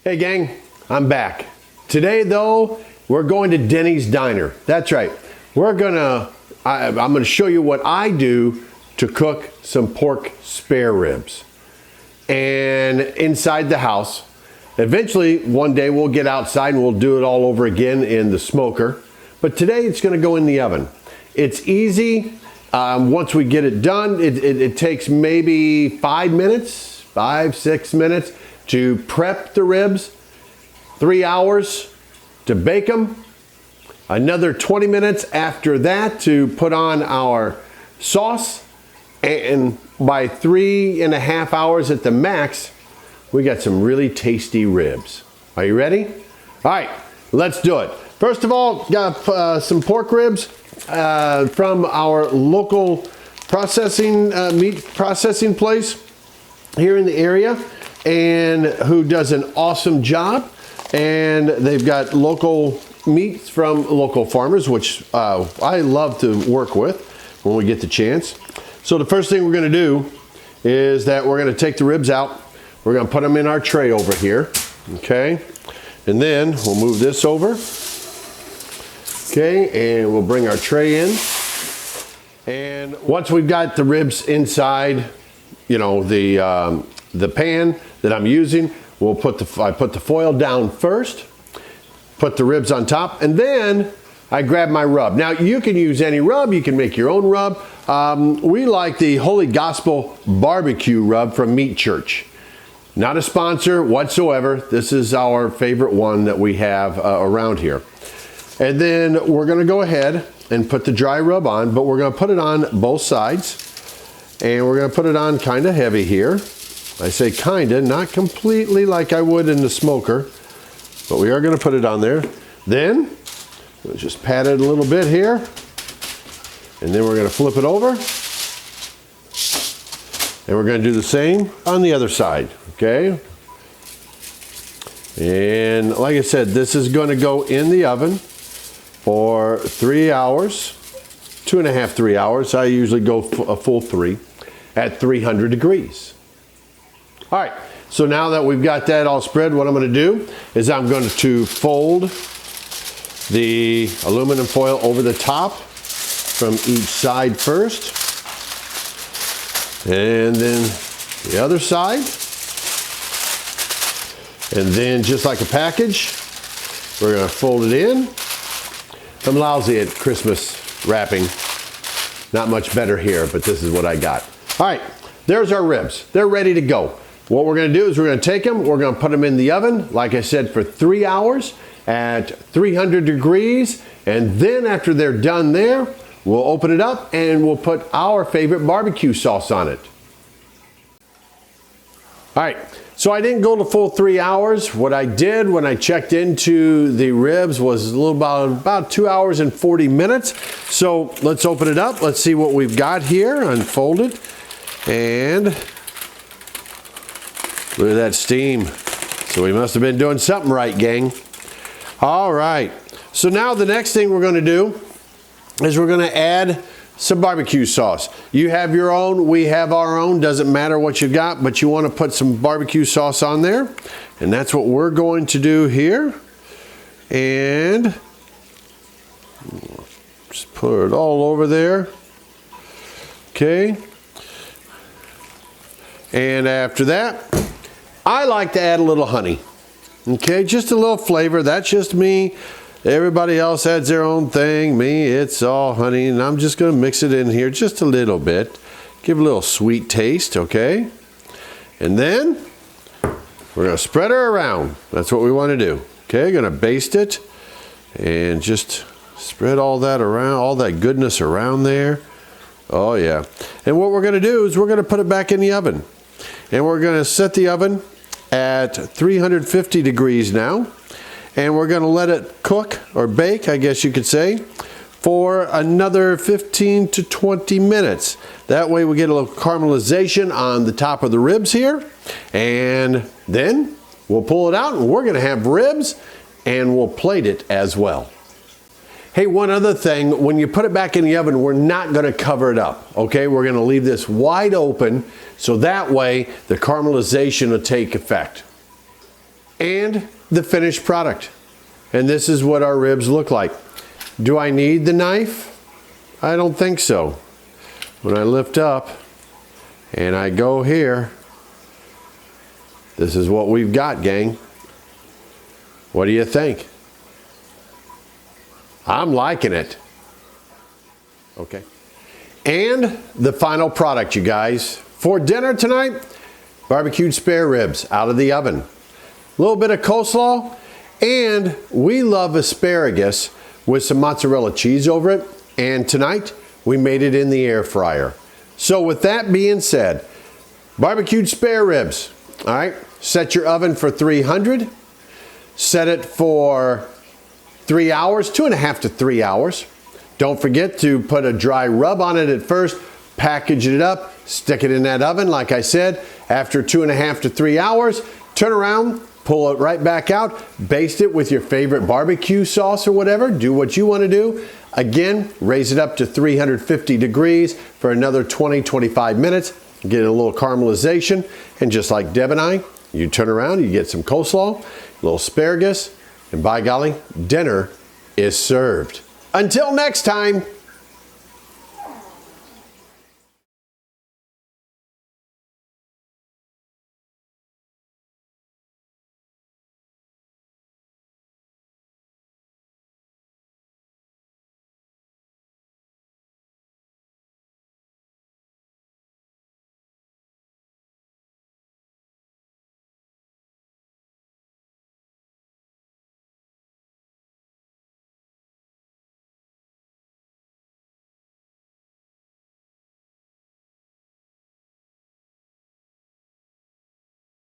Hey gang, I'm back. Today though, we're going to Denny's Diner. That's right. I'm gonna show you what I do to cook some pork spare ribs. And inside the house, eventually one day we'll get outside and we'll do it all over again in the smoker. But today it's gonna go in the oven. It's easy. Once we get it done, it takes maybe 5 minutes, 5-6 minutes to prep the ribs, 3 hours to bake them, another 20 minutes after that to put on our sauce, and by 3.5 hours at the max, we got some really tasty ribs. Are you ready? All right, let's do it. First of all, got some pork ribs from our local meat processing place here in the area, and who does an awesome job. And they've got local meats from local farmers, which I love to work with when we get the chance. So the first thing we're going to do is that we're going to take the ribs out. We're going to put them in our tray over here, okay? And then we'll move this over, okay? And we'll bring our tray in. And once we've got the ribs inside, you know, the pan that I'm using, I put the foil down first, put the ribs on top, and then I grab my rub. Now you can use any rub, you can make your own rub. We like the Holy Gospel barbecue rub from Meat Church. Not a sponsor whatsoever. This is our favorite one that we have around here. And then we're gonna go ahead and put the dry rub on, but we're gonna put it on both sides. And we're gonna put it on kinda heavy here. I say kinda, not completely like I would in the smoker, but we are gonna put it on there. Then, we'll just pat it a little bit here, and then we're gonna flip it over, and we're gonna do the same on the other side, okay? And like I said, this is gonna go in the oven for 3 hours, 2.5, 3 hours. I usually go a full 3 at 300 degrees. All right, so now that we've got that all spread, what I'm going to do is I'm going to fold the aluminum foil over the top from each side first, and then the other side, and then just like a package, we're going to fold it in. I'm lousy at Christmas wrapping, not much better here, but this is what I got. All right, there's our ribs. They're ready to go. What we're going to do is we're going to take them, we're going to put them in the oven, like I said, for 3 hours at 300 degrees. And then after they're done there, we'll open it up and we'll put our favorite barbecue sauce on it. All right, so I didn't go the full 3 hours. What I did when I checked into the ribs was about 2 hours and 40 minutes. So let's open it up. Let's see what we've got here, unfolded. And look at that steam. So we must have been doing something right, gang. All right. So now the next thing we're going to do is we're going to add some barbecue sauce. You have your own, we have our own. Doesn't matter what you got, but you want to put some barbecue sauce on there. And that's what we're going to do here. And just put it all over there. Okay. And after that, I like to add a little honey, okay? Just a little flavor, that's just me. Everybody else adds their own thing. Me, it's all honey, and I'm just gonna mix it in here just a little bit. Give a little sweet taste, okay? And then, we're gonna spread her around. That's what we wanna do, okay? Gonna baste it, and just spread all that around, all that goodness around there. Oh yeah. And what we're gonna do is we're gonna put it back in the oven. And we're gonna set the oven at 350 degrees now, and we're going to let it cook or bake, I guess you could say, for another 15 to 20 minutes. That way we get a little caramelization on the top of the ribs here, and then we'll pull it out and we're going to have ribs, and we'll plate it as well. Hey, one other thing, when you put it back in the oven, we're not gonna cover it up, okay? We're gonna leave this wide open so that way the caramelization will take effect. and the finished product. And this is what our ribs look like. Do I need the knife? I don't think so. When I lift up and I go here, this is what we've got, gang. What do you think? I'm liking it. Okay. And the final product, you guys. For dinner tonight, barbecued spare ribs out of the oven. A little bit of coleslaw, and we love asparagus with some mozzarella cheese over it. And tonight, we made it in the air fryer. So with that being said, barbecued spare ribs. All right, set your oven for 300. Set it for 3 hours, 2.5 to 3 hours. Don't forget to put a dry rub on it at first, package it up, stick it in that oven, like I said. After 2.5 to 3 hours, turn around, pull it right back out, baste it with your favorite barbecue sauce or whatever. Do what you want to do. Again, raise it up to 350 degrees for another 20-25 minutes. Get a little caramelization. And just like Deb and I, you turn around, you get some coleslaw, a little asparagus, and by golly, dinner is served. Until next time.